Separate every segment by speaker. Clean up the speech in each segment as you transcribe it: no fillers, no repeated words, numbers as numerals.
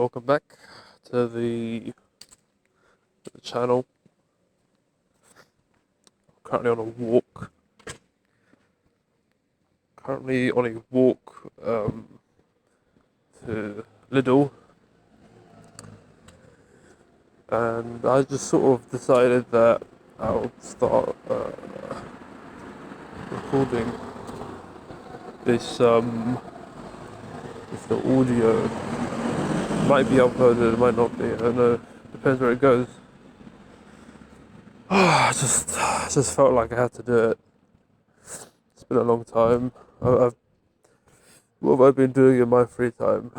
Speaker 1: Welcome back to the channel. Currently on a walk. To Lidl, and I just sort of decided that I'll start recording this. If the audio might be uploaded, it might not be. I don't know. Depends where it goes. I just felt like I had to do it. It's been a long time. What have I been doing in my free time?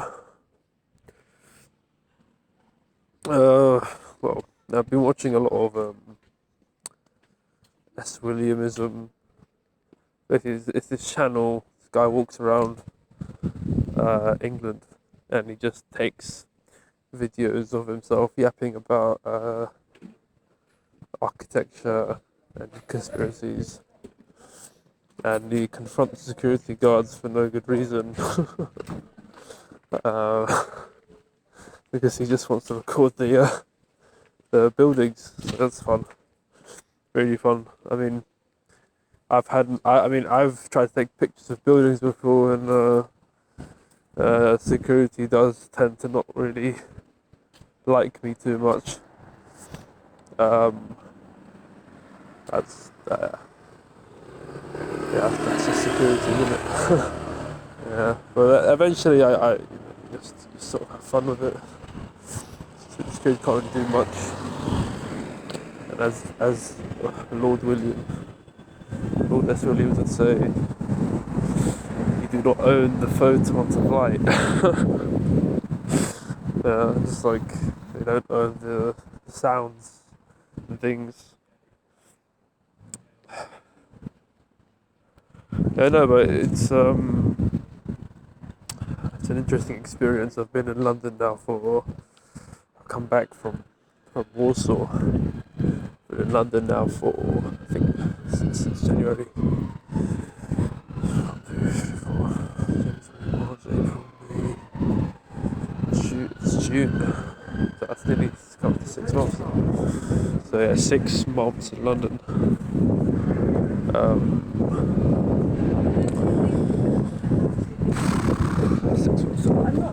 Speaker 1: Well, I've been watching a lot of S. Williamism. It's this channel. This guy walks around England, and he just takes videos of himself yapping about architecture and conspiracies, and he confronts security guards for no good reason. uh, because he just wants to record the buildings. So that's fun, really fun. I mean, I've tried to take pictures of buildings before, and security does tend to not really like me too much. That's yeah, that's just security, isn't it? Yeah, but eventually I just sort of have fun with it. Security can't really do much, and as Lord S. Williams would say, you do not own the photons of light. Just like they don't own the sounds and things. Yeah, no, but it's an interesting experience. I've been in London now I've come back from Warsaw. Been in London now for I think since January. March, April, May, June. It's June. So that's nearly come to 6 months. So yeah, 6 months in London. Um, 6 months in London.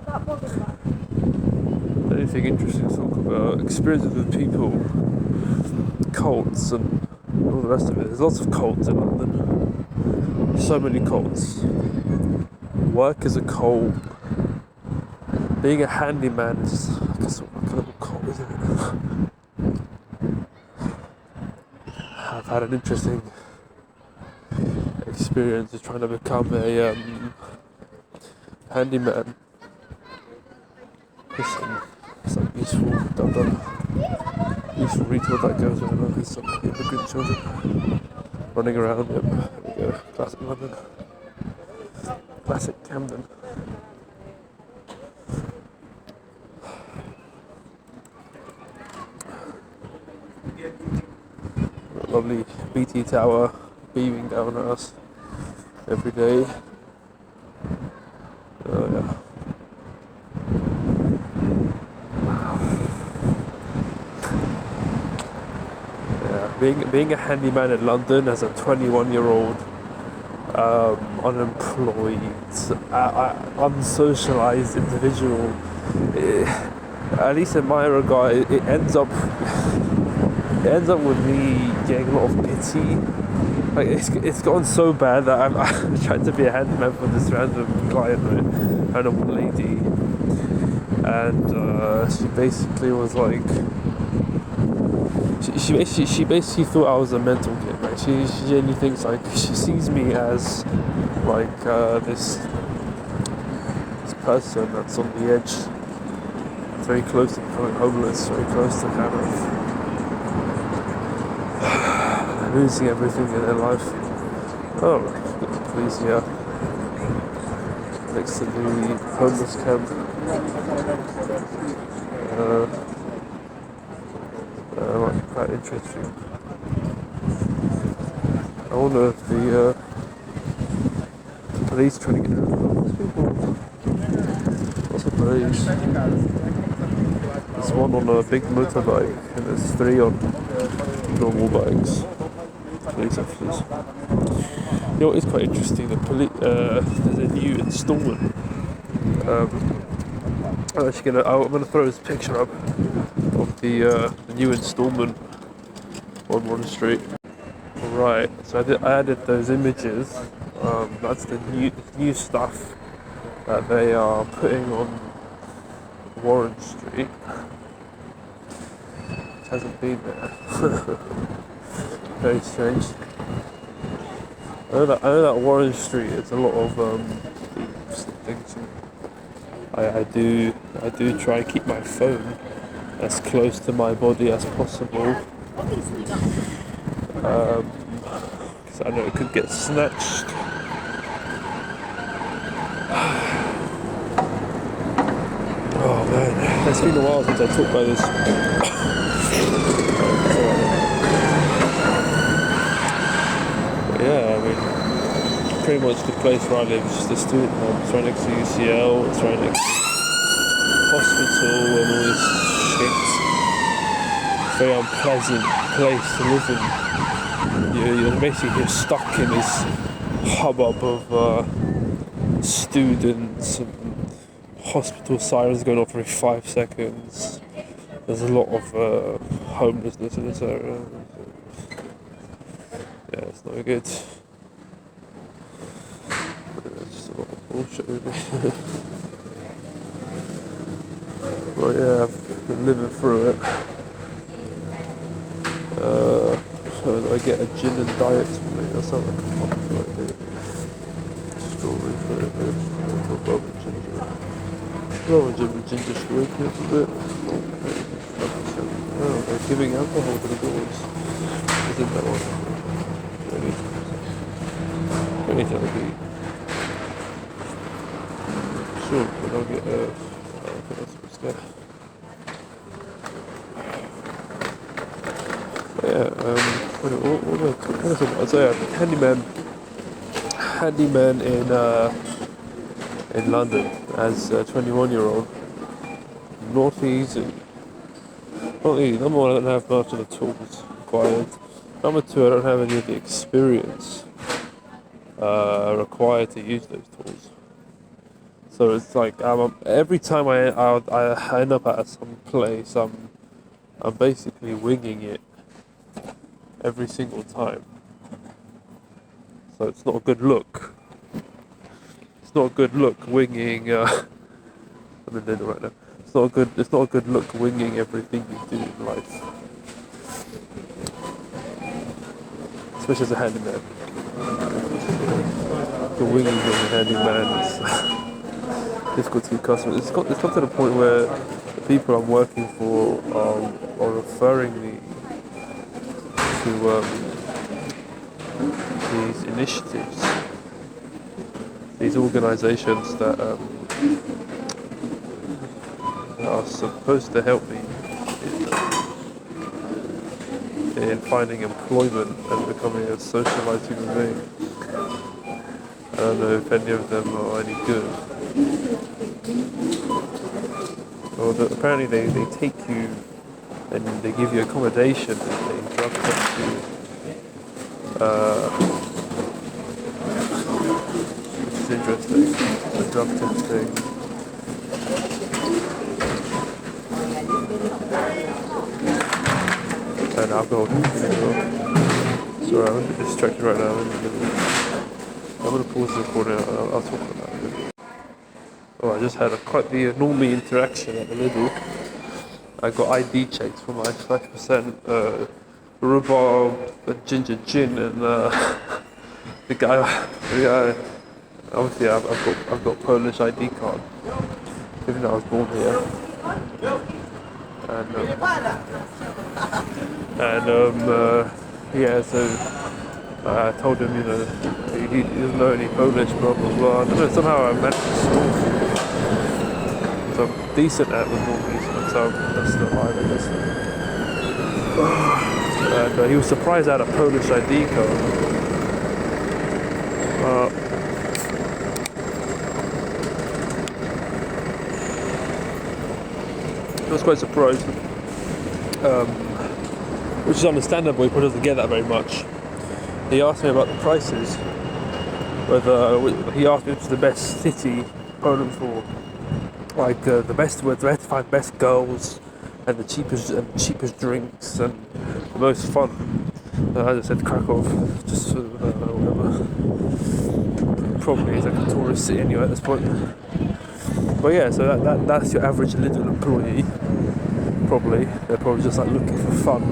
Speaker 1: Anything interesting to talk about? Experiences with people, cults, and all the rest of it. There's lots of cults in London. So many cults. Work is a cult. Being a handyman is like a sort of kind of a cult, isn't it? I've had an interesting experience of trying to become a handyman. There's some useful retail that goes on. There's some immigrant children running around. Yep, there we go. Classic London. Classic Camden. Lovely BT Tower beaming down at us every day. Oh yeah. Being a handyman in London as a 21-year-old unemployed, unsocialized individual, at least in my regard, it ends up with me getting a lot of pity. Like it's gotten so bad that I'm trying to be a handyman for this random client, right? Random lady, and she basically was like, she basically thought I was a mental kid. Like she genuinely thinks, like, she sees me as like this person that's on the edge, very close to becoming homeless, very close to kind of losing everything in their life. Oh, please, yeah. Next to the homeless camp. Quite interesting. I wonder if the police trying to get rid of homeless people. What's the police? There's one on a big motorbike and there's 3 on normal bikes. Police officers. You know what is quite interesting? There's a new instalment. I'm gonna throw this picture up of the new instalment on Warren Street. Right. So I added those images. That's the new stuff that they are putting on Warren Street. It hasn't been there. Very strange. I know that Warren Street is a lot of thieves and things. I do try and keep my phone as close to my body as possible. Because I know it could get snatched. Oh man, it's been a while since I talked about this. But yeah, I mean, pretty much the place where I live is just a student home. It's right next to UCL, it's right next to hospital and all this shit. It's a very unpleasant place to live in. You're basically stuck in this hubbub of students and hospital sirens going off every 5 seconds. There's a lot of homelessness in this area. Yeah, it's not good. It's just a lot of bullshit really. But yeah, I've been living through it. So I get a gin and diet for me. That sounds like a popular idea. Strawberry flavour, bubble ginger. Oh, ginger squid a bit. Oh, they're giving alcohol to the doors. Isn't that one? Really be. Sure, but I'll get that's what's there. But yeah, what was it? I'd say handyman in London as a 21-year-old. Not easy. Not easy. Number one, I don't have much of the tools required. Number two, I don't have any of the experience required to use those tools. So it's like every time I end up at some place, I'm basically winging it every single time. So it's not a good look. It's not a good look winging. I'm in dinner right now. It's not a good look winging everything you do in life, especially as a handyman. The winging of a handyman is difficult to get customers. It's got to the point where the people I'm working for are referring me to these initiatives, these organisations that are supposed to help me in finding employment and becoming a socialised human being. I don't know if any of them are any good. Well, apparently they take you and they give you accommodation and they drug test you. Which is interesting. The drug testing. And alcohol drinking as well. Sorry, I'm a bit distracted right now. I'm going to pause the recording and I'll talk about it. Oh, I just had quite the normal interaction at the Lidl. I got ID checks for my 5% rhubarb, ginger gin, and the guy. Obviously, I've got Polish ID card, even though I was born here. Yeah, so I told him, he doesn't know any Polish, blah blah blah. I don't know, somehow I managed to solve. So I'm decent at the normally, so that's the vibe, I guess. And he was surprised I had a Polish ID card. I was quite surprised, which is understandable. He probably doesn't get that very much. He asked me about the prices. Whether he asked me which is the best city, Poland, for like the best, where to find best girls and the cheapest drinks and the most fun. I just said Krakow, just whatever. Probably it's like a tourist city anyway at this point. But yeah, so that's your average little employee. Probably they're probably just like looking for fun,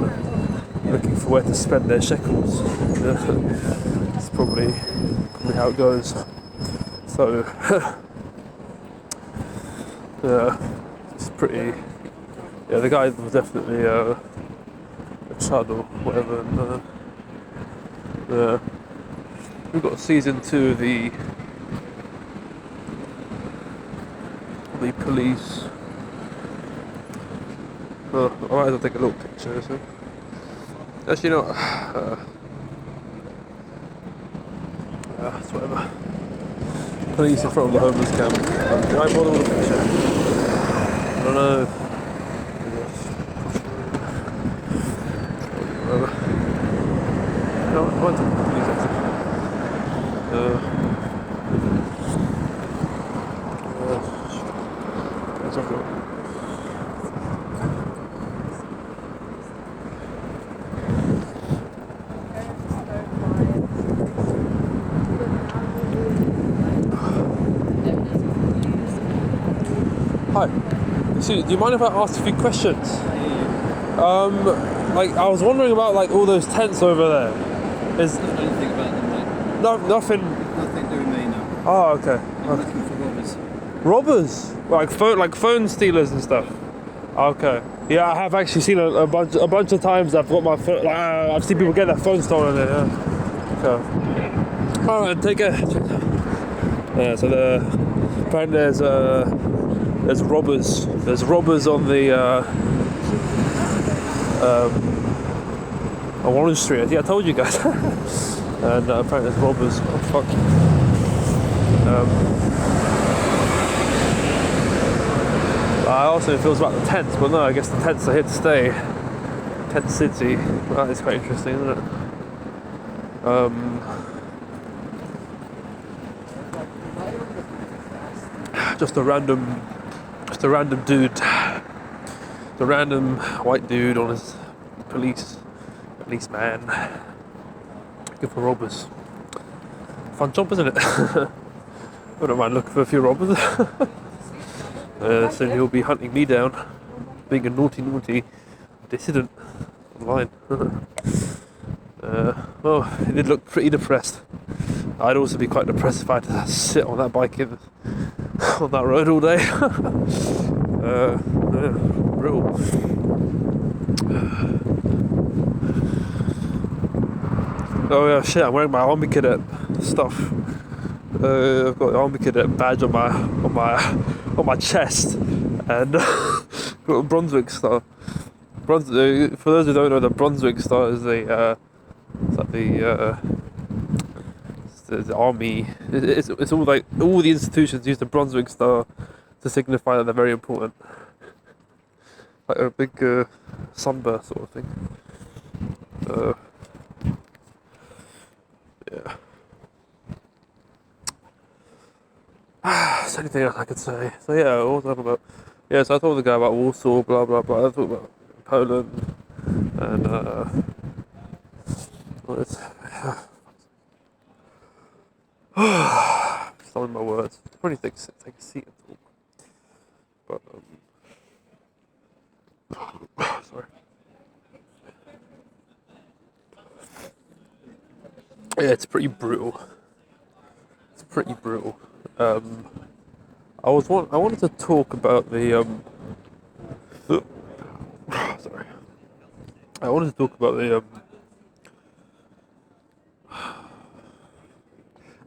Speaker 1: and looking for where to spend their shekels. It's probably how it goes. So yeah, it's pretty. Yeah, the guy was definitely a chud or whatever. And, we've got season 2 of the police. I might as well take a little picture. So. Actually, you know, it's whatever. Police in front of the homeless camp. Can I bother with a picture? I don't know. Whatever. No, I want to police actually. It's okay. Hi. Excuse me, do you mind if I ask a few questions? Like I was wondering about like all those tents over there. Is
Speaker 2: Anything about them, mate?
Speaker 1: no nothing.
Speaker 2: Nothing to do with me, no.
Speaker 1: Oh, okay.
Speaker 2: I'm looking for robbers.
Speaker 1: Robbers, like phone stealers and stuff. Okay. Yeah, I have actually seen a bunch of times. I've got my phone. I've seen people get their phone stolen. Yeah. Okay. All right, take care. Yeah. So apparently there's robbers. There's robbers on the on Orange Street. Yeah, I told you guys. And apparently there's robbers. Oh fuck. I also know it feels about the tents, but no, I guess the tents are here to stay. Tent City. That is quite interesting, isn't it? Just a random dude. The random white dude on his policeman. Good for robbers. Fun job, isn't it? I don't mind looking for a few robbers. Soon he'll be hunting me down, being a naughty dissident online. Well, he did look pretty depressed. I'd also be quite depressed if I had to sit on that bike on that road all day. Brutal. Oh yeah, shit! I'm wearing my army cadet stuff. I've got the army cadet badge on my chest, and got a Brunswick star. For those who don't know, the Brunswick star is the army. It's all like all the institutions use the Brunswick star to signify that they're very important, like a big sunburst sort of thing. Yeah. Is anything else I could say? So yeah, what was I talking about? Yeah, so I told the guy about Warsaw, blah blah blah. I talked about Poland, and well, it's some my words. Probably take a seat and talk. But sorry. Yeah, it's pretty brutal. I wanted to talk about the sorry. I wanted to talk about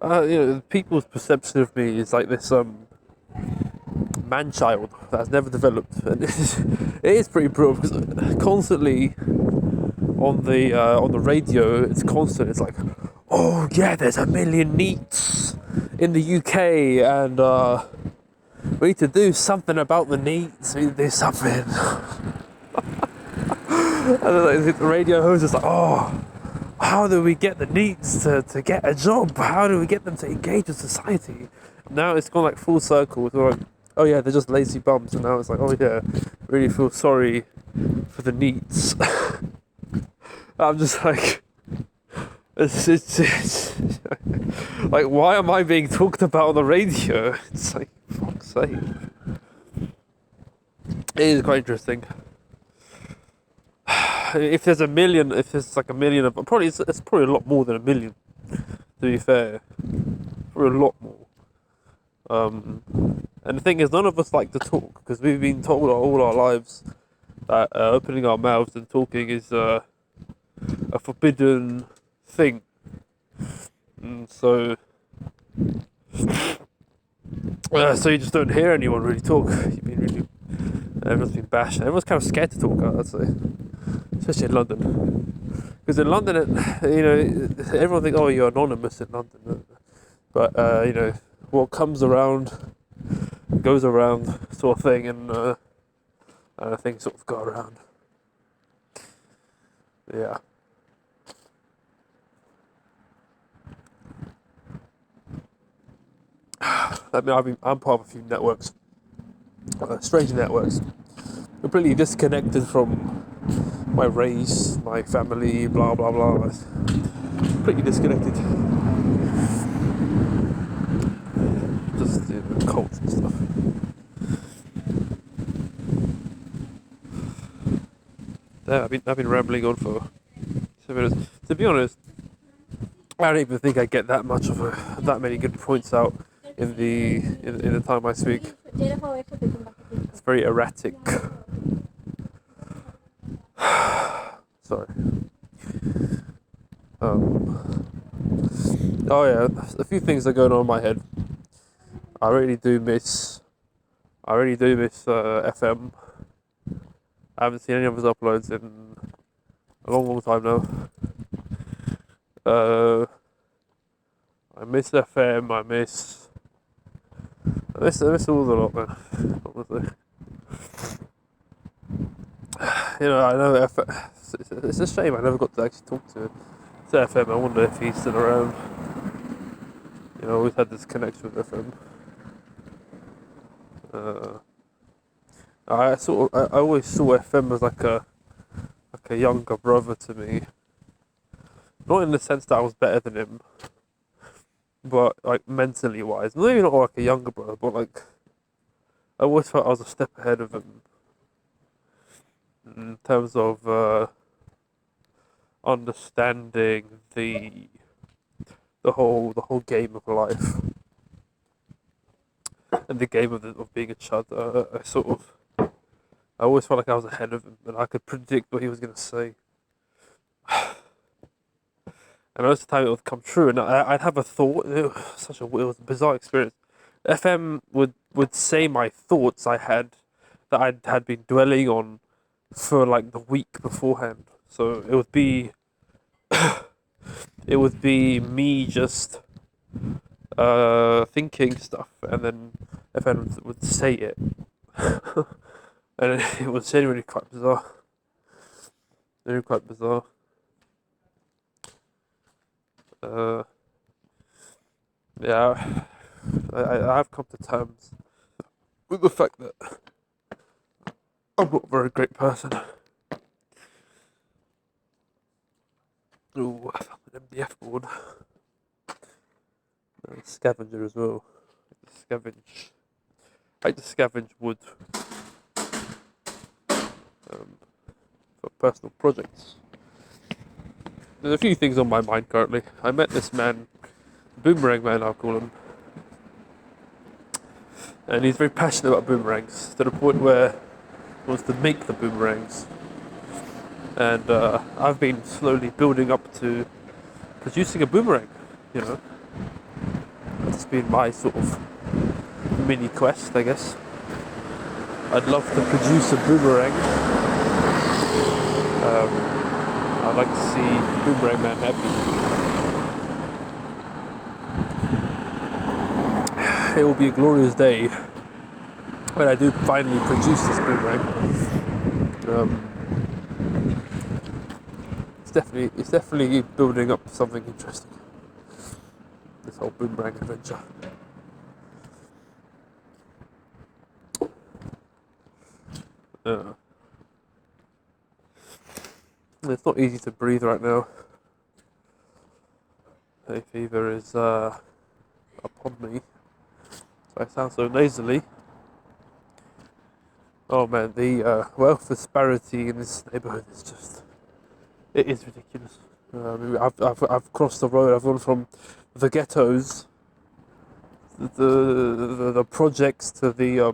Speaker 1: the people's perception of me is like this man-child that has never developed, and it is pretty brutal because constantly on the radio, it's constant. It's like, oh yeah, there's 1 million NEETs in the UK, and We need to do something about the needs. We need to do something. And then like, the radio host is like, oh, how do we get the needs to get a job? How do we get them to engage with society? Now it's gone like full circle. It's like, oh yeah, they're just lazy bums. And now it's like, oh yeah, really feel sorry for the needs. I'm just like, it's like, why am I being talked about on the radio? It's like, fuck's sake. It is quite interesting. If there's like a million of, probably it's probably a lot more than a million. To be fair, probably a lot more. And the thing is, none of us like to talk because we've been told all our lives that opening our mouths and talking is a forbidden thing. And so you just don't hear anyone really talk. Everyone's been bashed. Everyone's kind of scared to talk, I'd say, especially in London. Because in London, everyone thinks, oh, you're anonymous in London, but what comes around goes around, sort of thing, and things sort of go around. Yeah. I mean, I'm part of a few networks, strange networks, completely disconnected from my race, my family, blah blah blah. Completely disconnected. Just cults and stuff. Yeah, I've been rambling on for 2 minutes. To be honest, I don't even think I get that many good points out in the time I speak. It's very erratic. Sorry. Oh yeah, a few things are going on in my head. I really do miss FM. I haven't seen any of his uploads in a long time now. I miss FM. I miss all the lot, man. Honestly. I know it's a shame I never got to actually talk to FM. I wonder if he's still around. I always had this connection with FM. I always saw FM as like a younger brother to me. Not in the sense that I was better than him, but like mentally wise. Maybe not like a younger brother, but like I always felt I was a step ahead of him in terms of understanding the whole game of life and the game of being a child. I always felt like I was ahead of him and I could predict what he was going to say. And most of the time it would come true, and I'd have a thought. It was a bizarre experience. FM would say my thoughts I had that I had been dwelling on for like the week beforehand. So it would be me just thinking stuff, and then FM would say it, and it was genuinely quite bizarre. Very quite bizarre. Yeah, I have come to terms with the fact that I'm not a very great person. Ooh, I found an MDF board. And a scavenger as well. I like to scavenge wood for personal projects. There's a few things on my mind currently. I met this man, Boomerang Man I'll call him, and he's very passionate about boomerangs to the point where he wants to make the boomerangs. And I've been slowly building up to producing a boomerang, That's been my sort of mini quest, I guess. I'd love to produce a boomerang. I'd like to see Boomerang Man happy. It will be a glorious day when I do finally produce this boomerang, it's definitely building up to something interesting. This whole boomerang adventure. It's not easy to breathe right now. Hay fever is upon me. So I sound so nasally. Oh man, the wealth disparity in this neighbourhood is just, it is ridiculous. I've crossed the road. I've gone from the ghettos, the projects to the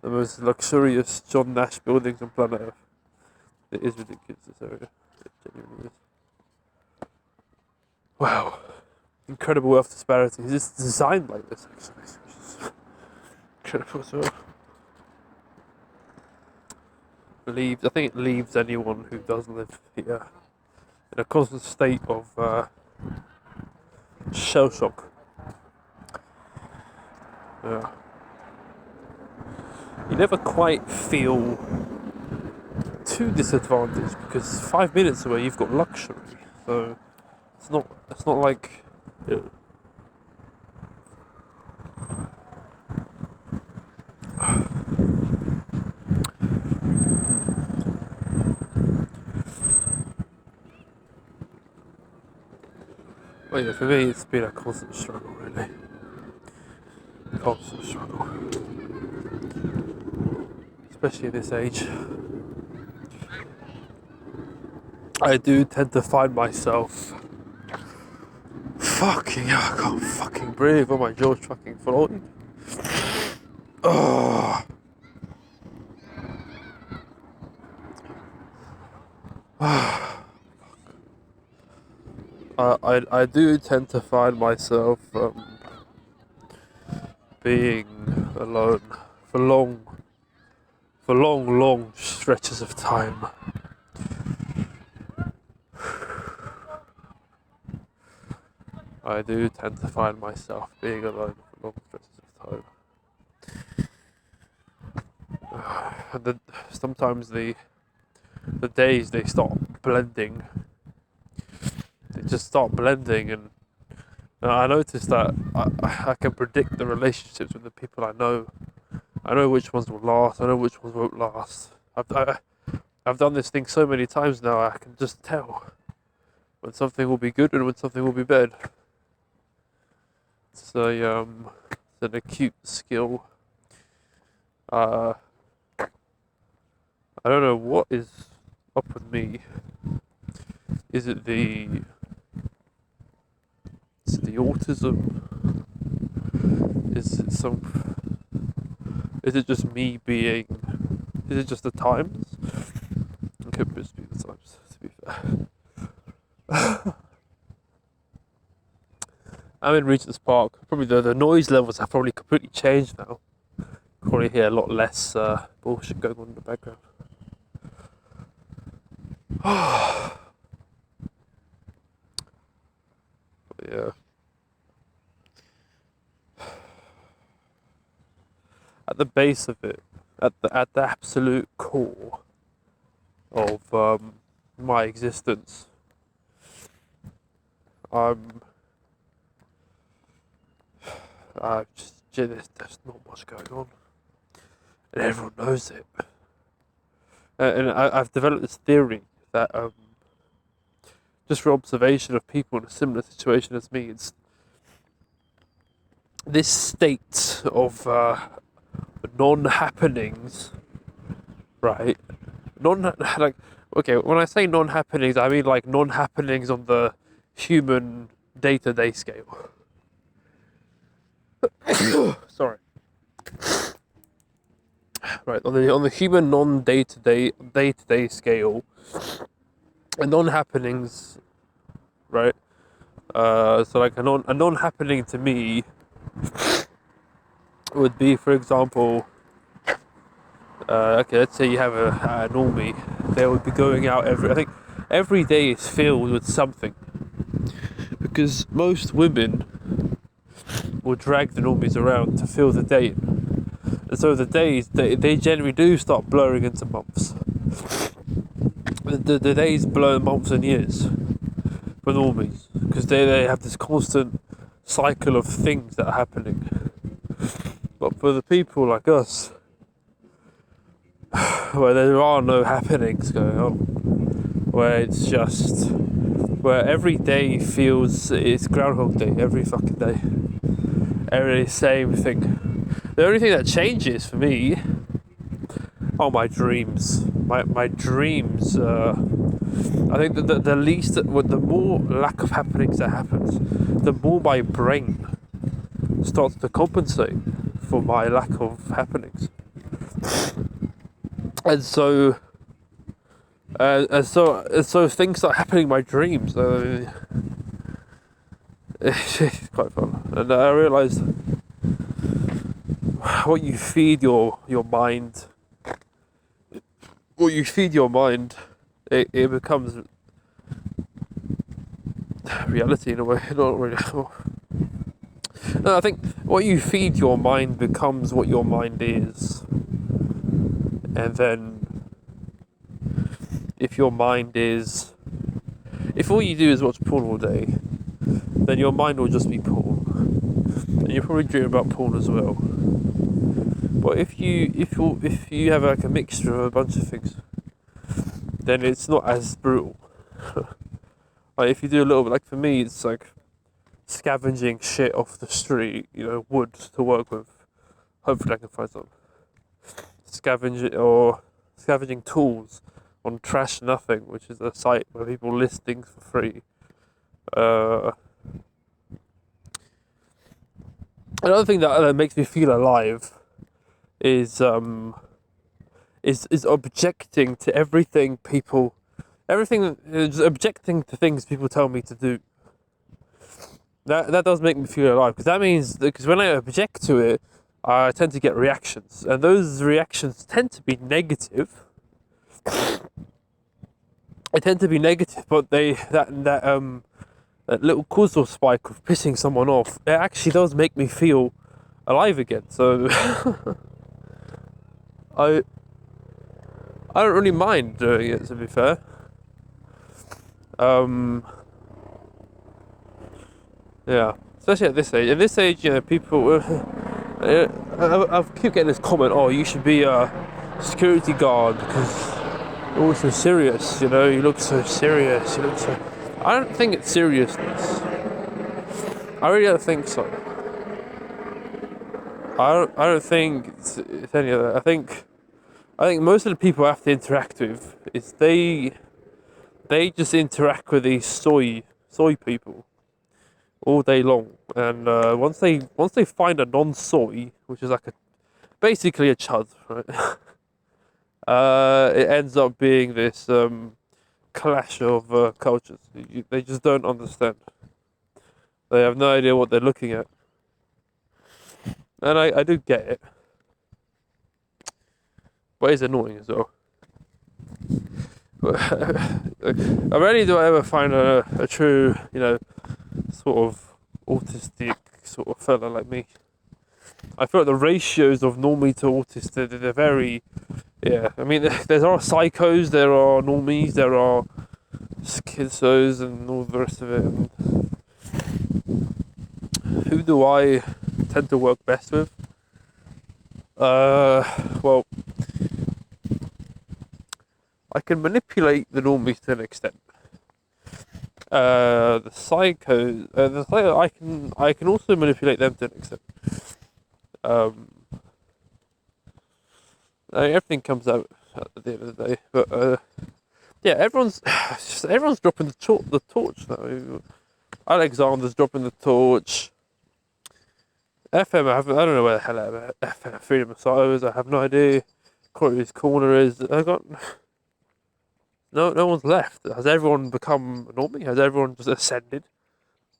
Speaker 1: the most luxurious John Nash buildings on planet Earth. It is ridiculous, this area. It genuinely is. Wow. Incredible wealth disparity. Is this designed like this, actually? Incredible as well. I think it leaves anyone who does live here in a constant state of shell shock. Yeah. You never quite feel too disadvantaged because 5 minutes away you've got luxury. So it's not like well, yeah, for me it's been a constant struggle, really. Constant struggle. Especially this age. I do tend to find myself fucking, I can't fucking breathe. Oh, my jaw's fucking floating. Oh. I do tend to find myself being alone for long stretches of time. I do tend to find myself being alone for long stretches of time. And then sometimes the days they start blending. They just start blending, and I noticed that I can predict the relationships with the people I know. I know which ones will last. I know which ones won't last. I've done this thing so many times now. I can just tell when something will be good and when something will be bad. It's an acute skill. I don't know what is up with me. Is it the autism? Is it just me being? Is it just the times? It could just be the times, to be fair. I'm in Regent's Park. Probably the noise levels have probably completely changed now. Probably hear a lot less bullshit going on in the background. Yeah. At the base of it, at the absolute core of my existence, there's not much going on, and everyone knows it. And I've developed this theory that just for observation of people in a similar situation as me, it's this state of non-happenings, right? Okay, when I say non-happenings, I mean like non-happenings on the human day-to-day scale. Sorry. Right, on the human day-to-day scale, and non-happenings, right? So like a non-happening to me would be, for example, okay, let's say you have a normie. They would be going out I think every day is filled with something, because most women will drag the normies around to fill the day. And so the days, they generally do start blurring into months. The days blur months and years for normies, because they have this constant cycle of things that are happening. But for the people like us, where there are no happenings going on, where it's just, where every day feels, it's Groundhog Day, every fucking day, every same thing. The only thing that changes for me are my dreams. My dreams. I think that the least, the more lack of happenings that happens, the more my brain starts to compensate for my lack of happenings. And so things start happening in my dreams. It's quite fun. And I realised what you feed your mind, it becomes reality in a way. Not really. No, I think what you feed your mind becomes what your mind is. And then if your mind is, if all you do is watch porn all day, then your mind will just be porn, and you'll probably dream about porn as well. But if you have like a mixture of a bunch of things, then it's not as brutal. Like if you do a little bit, like for me, it's like scavenging shit off the street, wood to work with. Hopefully I can find some. Scavenging tools on Trash Nothing, which is a site where people list things for free. Another thing that makes me feel alive is objecting to objecting to things people tell me to do. That does make me feel alive, because when I object to it, I tend to get reactions, and those reactions tend to be negative. But that little causal spike of pissing someone off, it actually does make me feel alive again. So I don't really mind doing it, to be fair. Yeah, especially at this age. At this age, people. I keep getting this comment, oh, you should be a security guard because you're all so serious, you look so serious, I don't think it's seriousness. I really don't think so. I don't think it's any of that. I think most of the people I have to interact with is they just interact with these soy people all day long, and once they find a non-soy, which is like basically a chud, right? It ends up being this clash of cultures. They just don't understand. They have no idea what they're looking at, and I do get it, but it's annoying as well. Rarely do I ever find a true, sort of autistic sort of fella like me. I feel like the ratios of normie to autist, they're very, yeah. I mean, there are psychos, there are normies, there are schizos, and all the rest of it. And who do I tend to work best with? Well, I can manipulate the normies to an extent. The psychos, I can also manipulate them to an extent. Everything comes out at the end of the day, but yeah, everyone's dropping the torch now. Alexander's dropping the torch. FM, I don't know where the hell FM Freedom Messiah is. I have no idea. Corey's Corner is. I got no one's left. Has everyone become a normie? Has everyone just ascended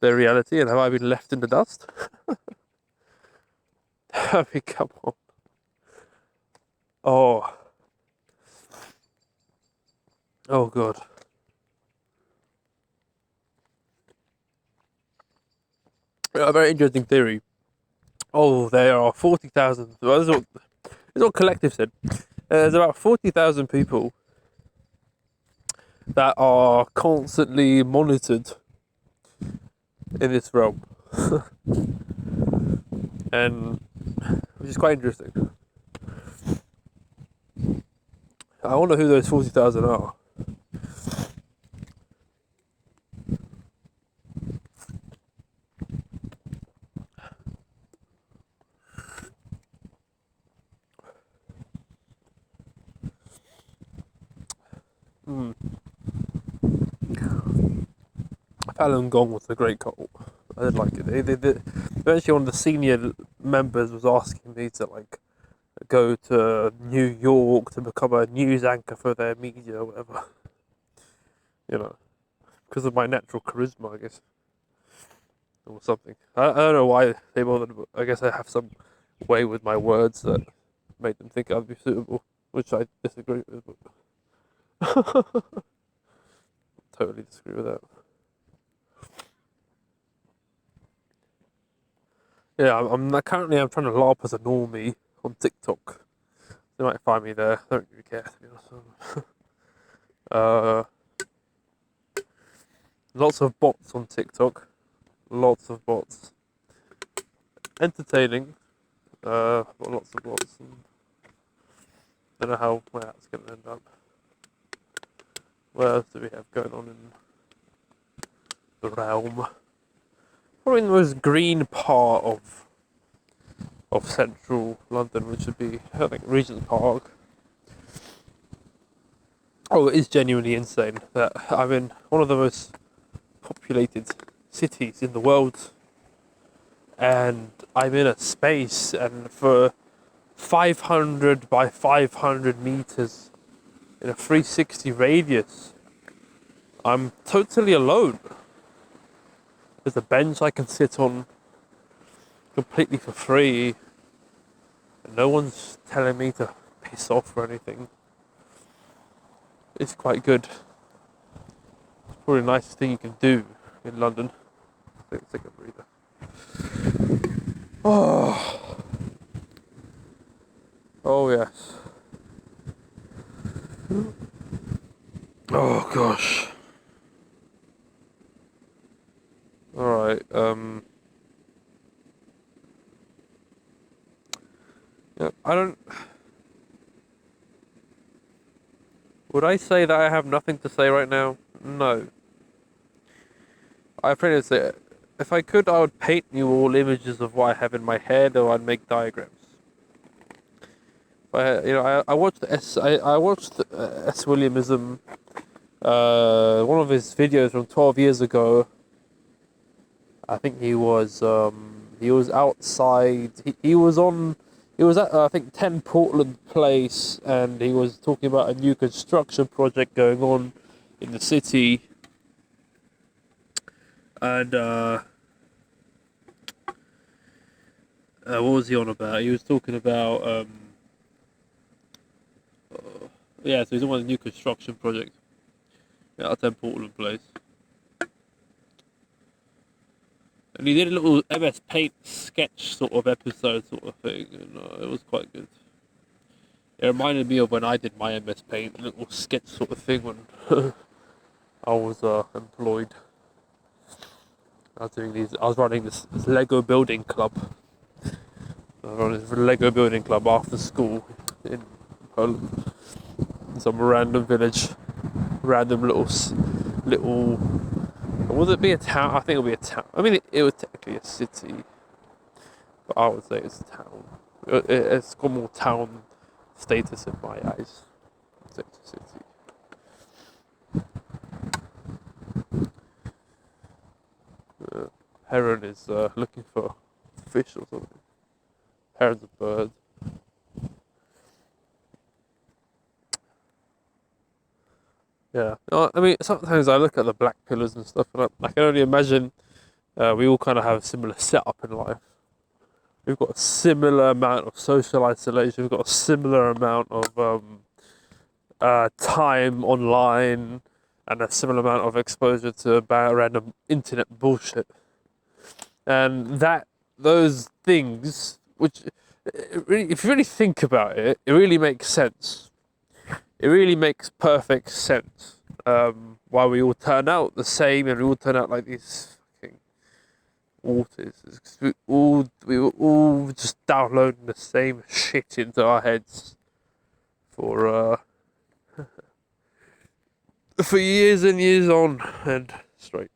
Speaker 1: their reality, and have I been left in the dust? I mean, come on. Oh God. A very interesting theory Oh, there are 40,000. Well, this is what Collective said. There's about 40,000 people that are constantly monitored in this realm, and which is quite interesting. I wonder who those 40,000 are. Hmm. Falun Gong was a great cult. I did like it. Eventually, one of the senior members was asking me to like go to New York to become a news anchor for their media or whatever. You know, because of my natural charisma, I guess, or something. I don't know why they bothered, but I guess I have some way with my words that made them think I'd be suitable, which I disagree with, but totally disagree with that. Yeah, currently I'm trying to LARP as a normie on TikTok. You might find me there. I don't really care, to be honest. Uh, lots of bots on TikTok. Lots of bots. Entertaining. But lots of bots. And don't know where that's going to end up. What else do we have going on in the realm? Probably in the most green part of central London, which would be, I think, Regent's Park. Oh, it is genuinely insane that I'm in one of the most populated cities in the world, and I'm in a space, and for 500 by 500 meters in a 360 radius, I'm totally alone. There's a bench I can sit on completely for free, and no one's telling me to piss off or anything. It's quite good. It's probably the nicest thing you can do in London. Take a breather. Oh, oh yes. Oh gosh. All right. Yeah, I don't. Would I say that I have nothing to say right now? No. I pretty say, if I could, I would paint you all images of what I have in my head, or I'd make diagrams. I watched I watched S. Williamism, one of his videos from 12 years ago. I think he was outside. He was on. He was at I think 10 Portland Place, and he was talking about a new construction project going on in the city. And what was he on about? He was talking about yeah. So he's on a new construction project at 10 Portland Place. And he did a little MS Paint sketch sort of episode sort of thing, and it was quite good. It reminded me of when I did my MS Paint little sketch sort of thing when I was employed. I was running this Lego building club. I was running this Lego building club after school in Poland, in some random village, random little. Would it be a town? I think it would be a town. I mean, it was technically a city, but I would say it's a town. It's got more town status in my eyes. It's a city. Heron is looking for fish or something. Heron's a bird. Yeah. I mean, sometimes I look at the black pillars and stuff, and I can only imagine we all kind of have a similar setup in life. We've got a similar amount of social isolation. We've got a similar amount of time online, and a similar amount of exposure to random internet bullshit. And that those things which, really, if you really think about it, it really makes sense. It really makes perfect sense. Why we all turn out the same and we all turn out like these fucking autists. It's 'cause we were all just downloading the same shit into our heads for years and years on and straight.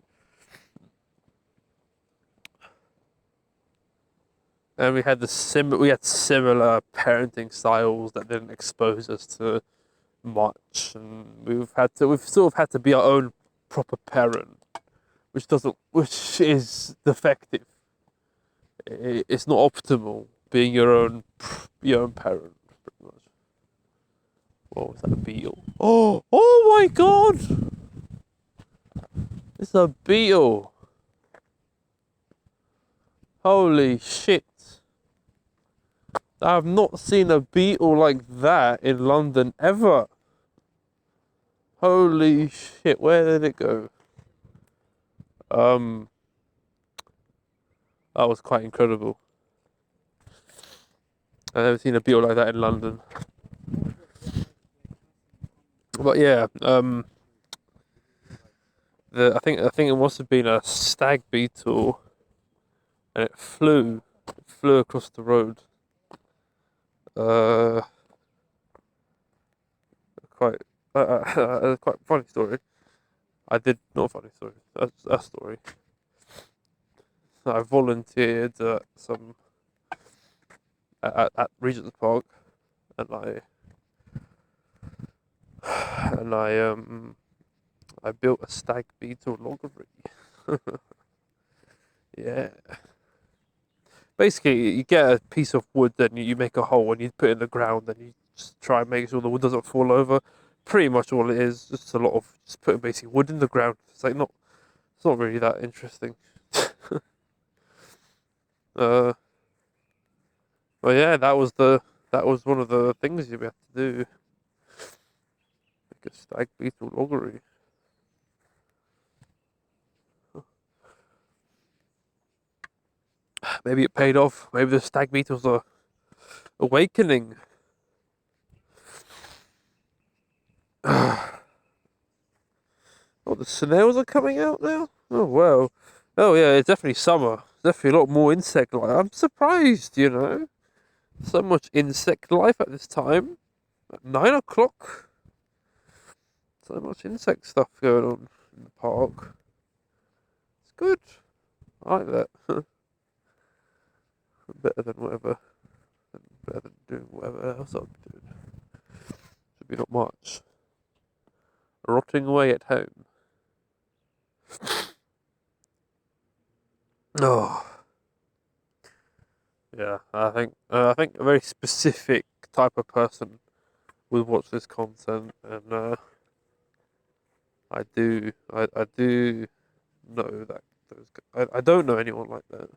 Speaker 1: And we had we had similar parenting styles that didn't expose us to much, and we've sort of had to be our own proper parent, which is defective. It's not optimal being your own parent, pretty much. What was that, a beetle? Oh my god! It's a beetle! Holy shit! I've not seen a beetle like that in London ever. Holy shit, where did it go? That was quite incredible. I've never seen a beetle like that in London. But yeah, I think it must have been a stag beetle, and it flew across the road. Quite quite funny story. Not a funny story. A story. I volunteered at Regent's Park, and I built a stag beetle loggery. Yeah. Basically, you get a piece of wood, then you make a hole and you put it in the ground, and you just try and make sure the wood doesn't fall over. Pretty much all it is, just a lot of just putting basically wood in the ground. It's not really that interesting. But yeah, that was one of the things you have to do. Make a stag beetle loggery. Maybe it paid off. Maybe the stag beetles are awakening. Oh, the snails are coming out now? Oh, wow. Oh, yeah, it's definitely summer. Definitely a lot more insect life. I'm surprised, So much insect life at this time. At 9 o'clock. So much insect stuff going on in the park. It's good. I like that. Better than doing whatever else I'm doing. Should be not much. Rotting away at home. Oh. Yeah, I think a very specific type of person would watch this content, and I do know that I don't know anyone like that,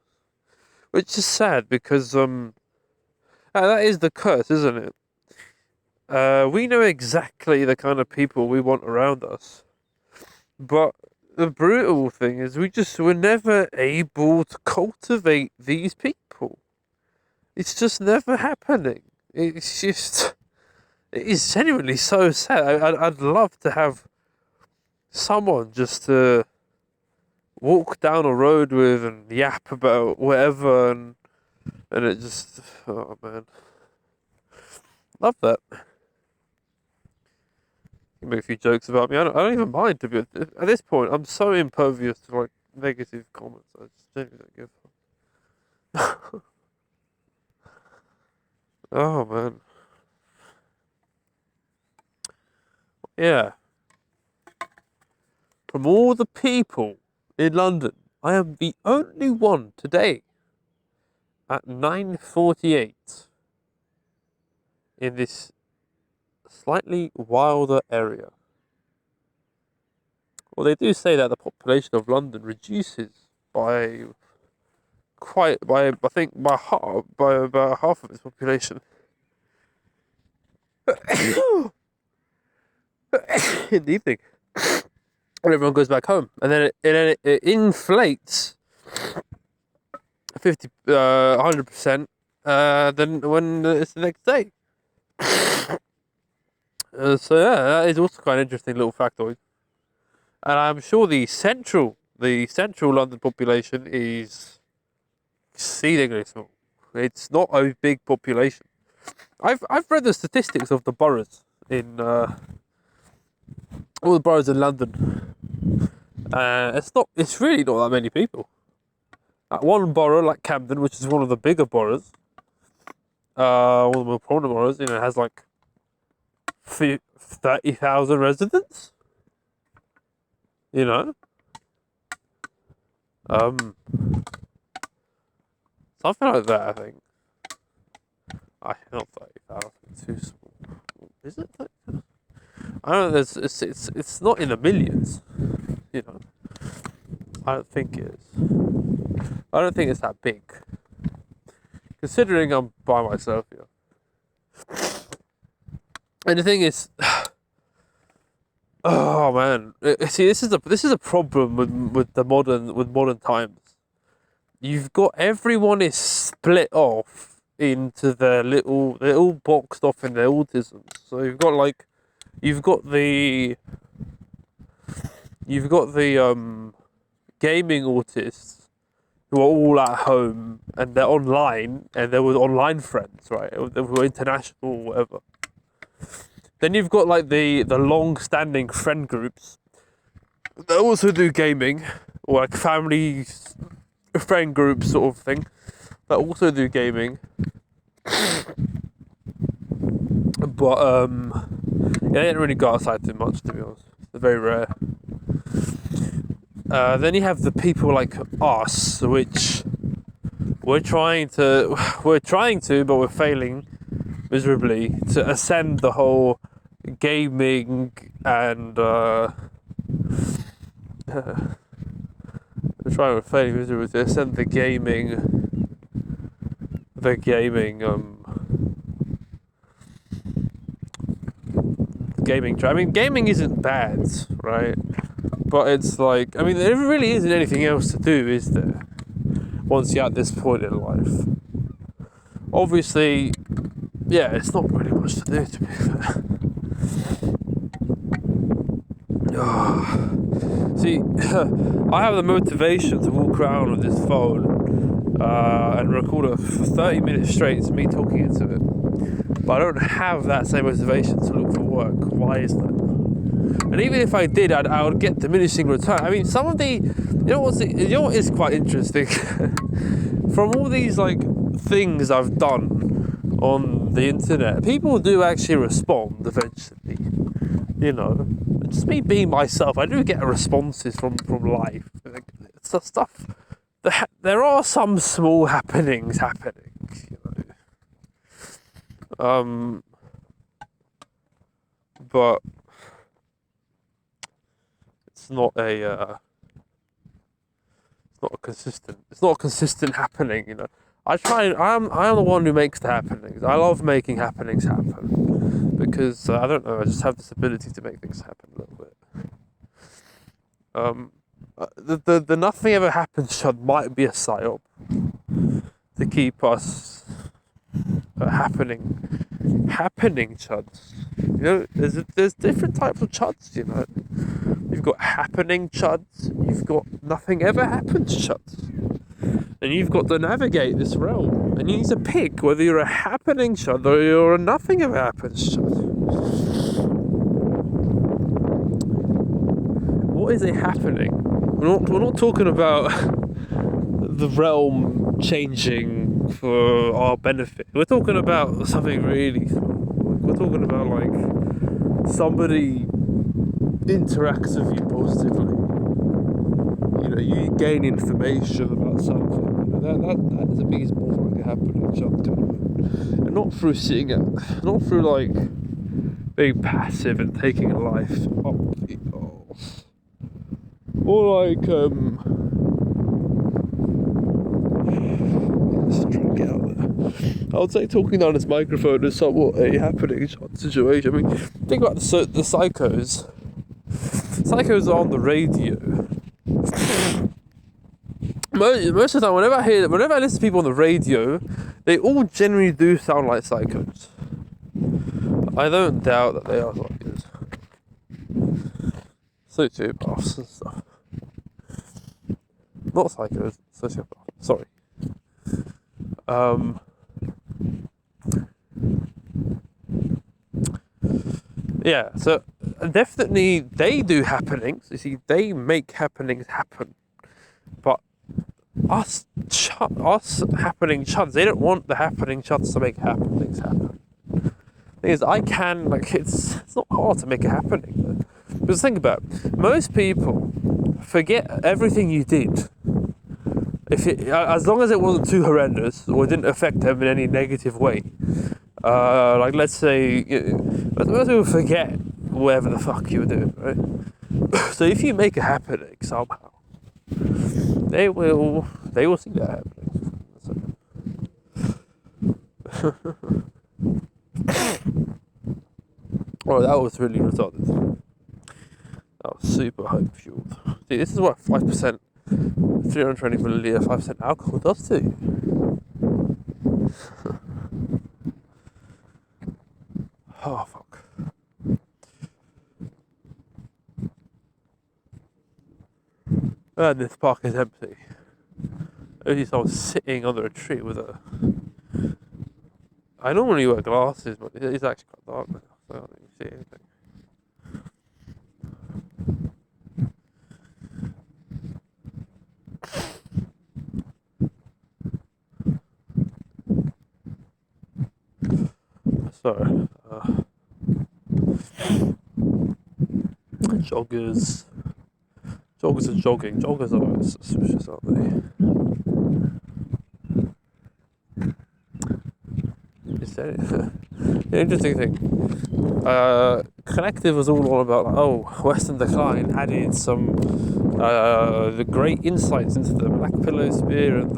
Speaker 1: which is sad because that is the curse, isn't it? We know exactly the kind of people we want around us, but the brutal thing is we're never able to cultivate these people. It's just never happening. It is genuinely so sad. I'd love to have someone just to walk down a road with and yap about whatever, and it just, oh man, love that. You make a few jokes about me. I don't even mind, to be at this point. I'm so impervious to like negative comments. I just genuinely don't give a fuck. Oh man. Yeah. From all the people in London, I am the only one today at 9:48 in this slightly wilder area. Well, they do say that the population of London reduces by I think by about half of its population in the evening, when everyone goes back home, and then it inflates 100%, than when it's the next day. So yeah, that is also quite an interesting little factoid. And I'm sure the central London population is exceedingly small. It's not a big population. I've read the statistics of the boroughs in all the boroughs in London. It's really not that many people. One borough like Camden, which is one of the bigger boroughs, one of the more prominent boroughs, has like 30,000 residents. Something like that, I think. Not 30,000, too small. Is it 30,000? I don't know. It's not in the millions. I don't think it is. I don't think it's that big. Considering I'm by myself here. And the thing is, oh man, see, this is a problem with modern times. You've got everyone is split off into their little boxed off in their autism. So you've got the gaming autists who are all at home and they're online and they're with online friends, right? They were international or whatever. Then you've got like the long-standing friend groups that also do gaming, or like family friend groups sort of thing that also do gaming. But they don't really go outside too much, to be honest. They're very rare. Then you have the people like us, which we're trying to, but we're failing miserably to ascend the whole gaming and we're failing miserably to ascend the gaming I mean, gaming isn't bad, right? But it's like, there really isn't anything else to do, is there? Once you're at this point in life. Obviously, yeah, it's not really much to do, to be fair. See, I have the motivation to walk around with this phone and record it for 30 minutes straight, it's me talking into it. But I don't have that same motivation to look for work. Why is that? And even if I did, I would get diminishing return. Some of the, what is quite interesting? From all these things I've done on the internet, people do actually respond eventually. Just me being myself, I do get responses from life. It's the stuff. There are some small happenings happening. But it's not a consistent happening, I'm the one who makes the happenings. I love making happenings happen because I don't know, I just have this ability to make things happen a little bit. The nothing ever happens chud might be a psyop to keep us happening chuds. There's different types of chuds. You've got happening chuds. You've got nothing ever happens chuds. And you've got to navigate this realm. And you need to pick whether you're a happening chud or you're a nothing ever happens chud. What is a happening? We're not talking about the realm changing for our benefit. We're talking about something really small. We're talking about somebody interacts with you positively. You gain information about something. That is the biggest more like a happening jump to it. And not through being passive and taking life up the arse. Or let's try and get out there. I would say talking down this microphone is somewhat a happening situation. Think about the psychos. Psychos are on the radio. most of the time, whenever I listen to people on the radio, they all generally do sound like psychos. I don't doubt that they are psychos. Sociopaths and stuff. Not psychos, sociopaths. Sorry. Yeah, so definitely they do happenings. You see, they make happenings happen. But us happening chuds, they don't want the happening chuds to make happenings happen. Thing is, it's not hard to make a happening. Because think about it, most people forget everything you did. As long as it wasn't too horrendous or didn't affect them in any negative way. Like let's say, most people forget whatever the fuck you were doing, right? So if you make a happening somehow, they will see that happening. Oh, that was really retarded. That was super hope fueled. See, this is what 5%, 320 milliliter, 5% alcohol does to you. Oh, fuck. And this park is empty. At least I was sitting under a tree with a... I normally wear glasses, but it's actually quite dark now, so I don't even see anything. So, joggers are jogging. Joggers are suspicious, aren't they? The interesting thing. Collective was all about Western Decline added some the great insights into the Black Pillow Spear and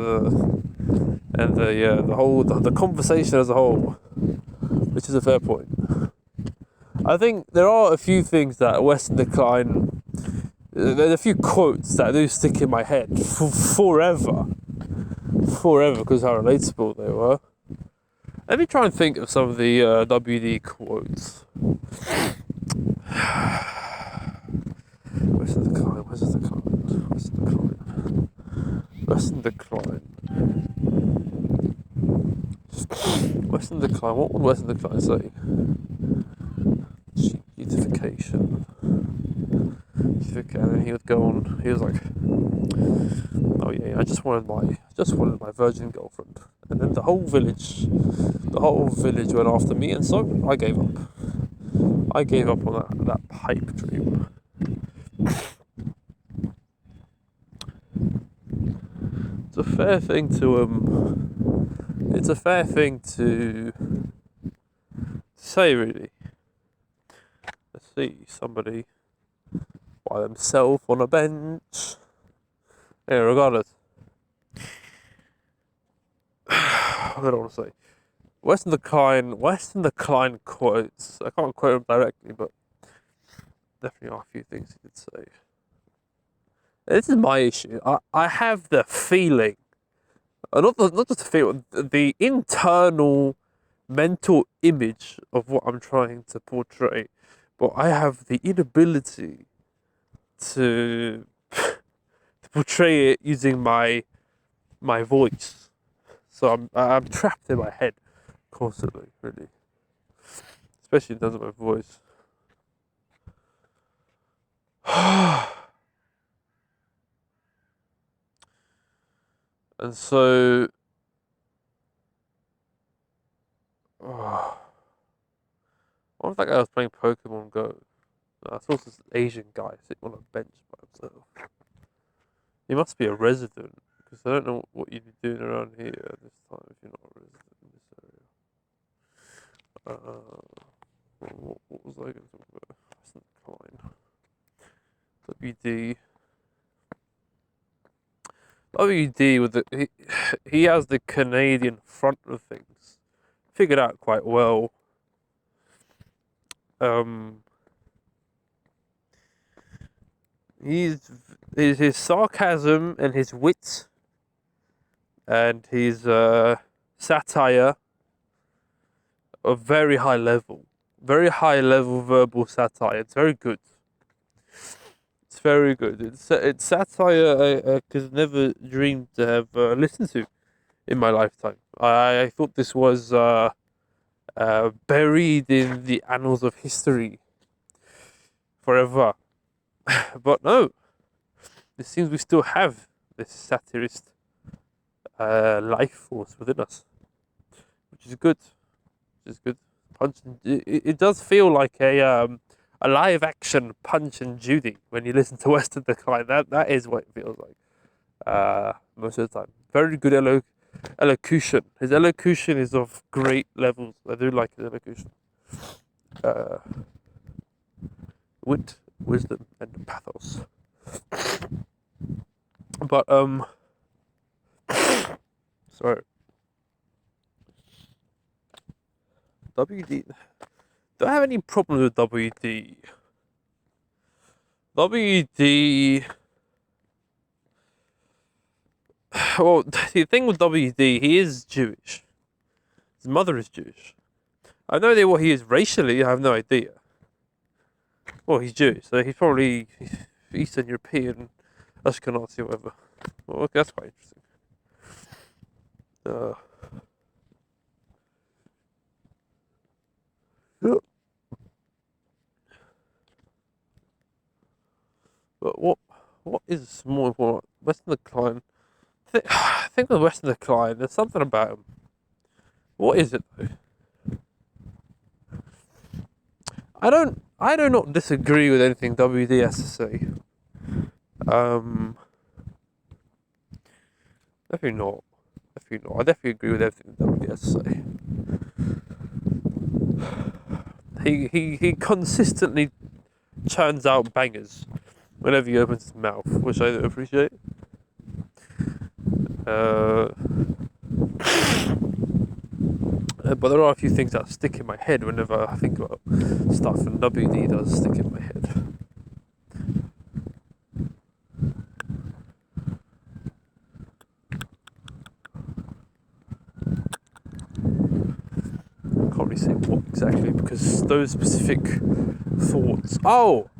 Speaker 1: the conversation as a whole, which is a fair point. I think there are a few things that Western Decline. There's a few quotes that do stick in my head forever, because how relatable they were. Let me try and think of some of the WD quotes. Western Decline. What would Western Decline say? Beautification. And then he would go on. He was like, "Oh yeah, I just wanted my virgin girlfriend." And then the whole village went after me, and so I gave up. I gave up on that pipe dream. It's a fair thing to say, really. Let's see, somebody by themselves on a bench. Yeah, regardless. I don't want to say. Western Decline quotes. I can't quote him directly, but definitely are a few things he did say. This is my issue. I have the feeling, not just the feeling, the internal mental image of what I'm trying to portray, but I have the inability to portray it using my voice. So I'm trapped in my head constantly, really, especially in terms of my voice. And so, what if that guy was playing Pokemon Go? I saw this Asian guy sitting on a bench by himself. He must be a resident, because I don't know what you'd be doing around here at this time if you're not a resident in this area. What was I going to talk about? Western Decline. WD with he has the Canadian front of things figured out quite well. His sarcasm and his wit and his satire of very high level verbal satire. It's very good. It's very good. It's satire I could have never dreamed to have listened to in my lifetime. I thought this was buried in the annals of history forever, but no. It seems we still have this satirist life force within us, which is good. Which is good. It does feel like a live action Punch and Judy when you listen to Western Decline. That is what it feels like most of the time. Very good elocution. His elocution is of great levels. I do like his elocution. Wit, wisdom, and pathos. But sorry. WD. Do I have any problems with WD? WD. Well, the thing with WD, he is Jewish. His mother is Jewish. I know what he is racially. I have no idea. Well, he's Jewish, so he's probably Eastern European, Ashkenazi, or whatever. Well, okay, that's quite interesting. But what is more important? Western Decline. I think with Western Decline, there's something about him. What is it though? I do not disagree with anything WD has to say. Definitely not. I definitely agree with everything WD has to say. He consistently churns out bangers whenever he opens his mouth, which I appreciate. But there are a few things that stick in my head whenever I think about stuff, and WD does stick in my head. I can't really say what exactly because those specific thoughts. Oh,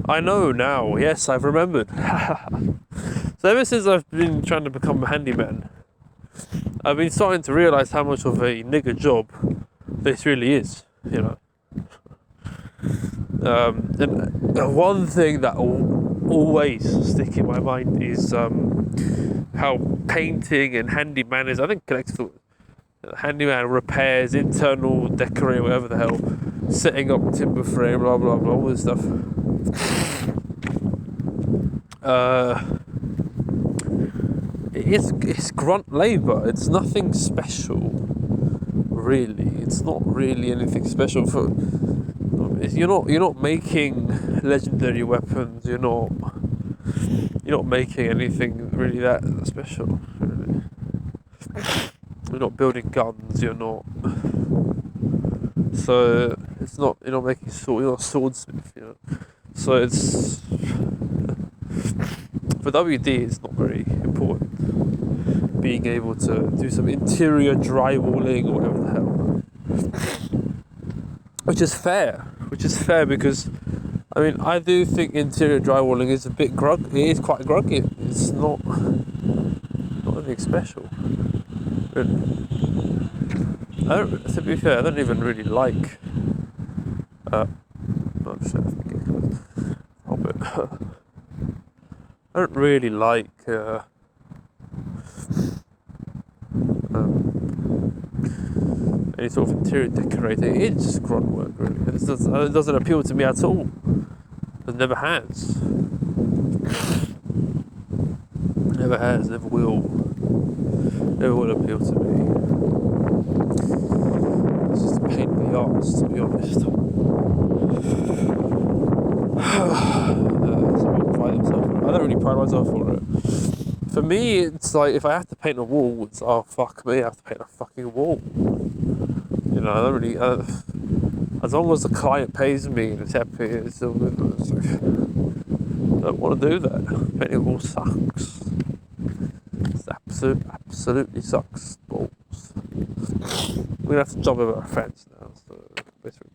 Speaker 1: I know now. Yes, I've remembered. So ever since I've been trying to become a handyman, I've been starting to realise how much of a nigger job this really is, you know. And one thing that will always stick in my mind is how painting and handyman is, I think, connected to handyman repairs, internal decorating, whatever the hell, setting up timber frame, blah blah blah, all this stuff. It's grunt labour. It's nothing special, really. It's not really anything special. You're not making legendary weapons. You're not making anything really that special. Really. You're not building guns. You're not. So it's not. You're not making sword. You're not a swordsmith. You know. So it's for WD. It's not very important. Being able to do some interior drywalling or whatever the hell, which is fair because I mean I do think interior drywalling is a bit it is quite gruggy. It's not anything special. To be fair, I don't even really like I don't really like any sort of interior decorating. It's just grunt work, really. It doesn't appeal to me at all. It never has. Never has, never will. Never will appeal to me. It's just a pain in the arse, to be honest. Some people pride themselves on it. I don't really pride myself on it. For me, it's like if I have to paint a wall, it's fuck me, I have to paint a fucking wall. You know, I don't really. As long as the client pays me and it's happy, it's still good. I don't want to do that. Painting a wall sucks. It's that absolutely sucks balls. We're gonna have to jump over our fence now, so basically,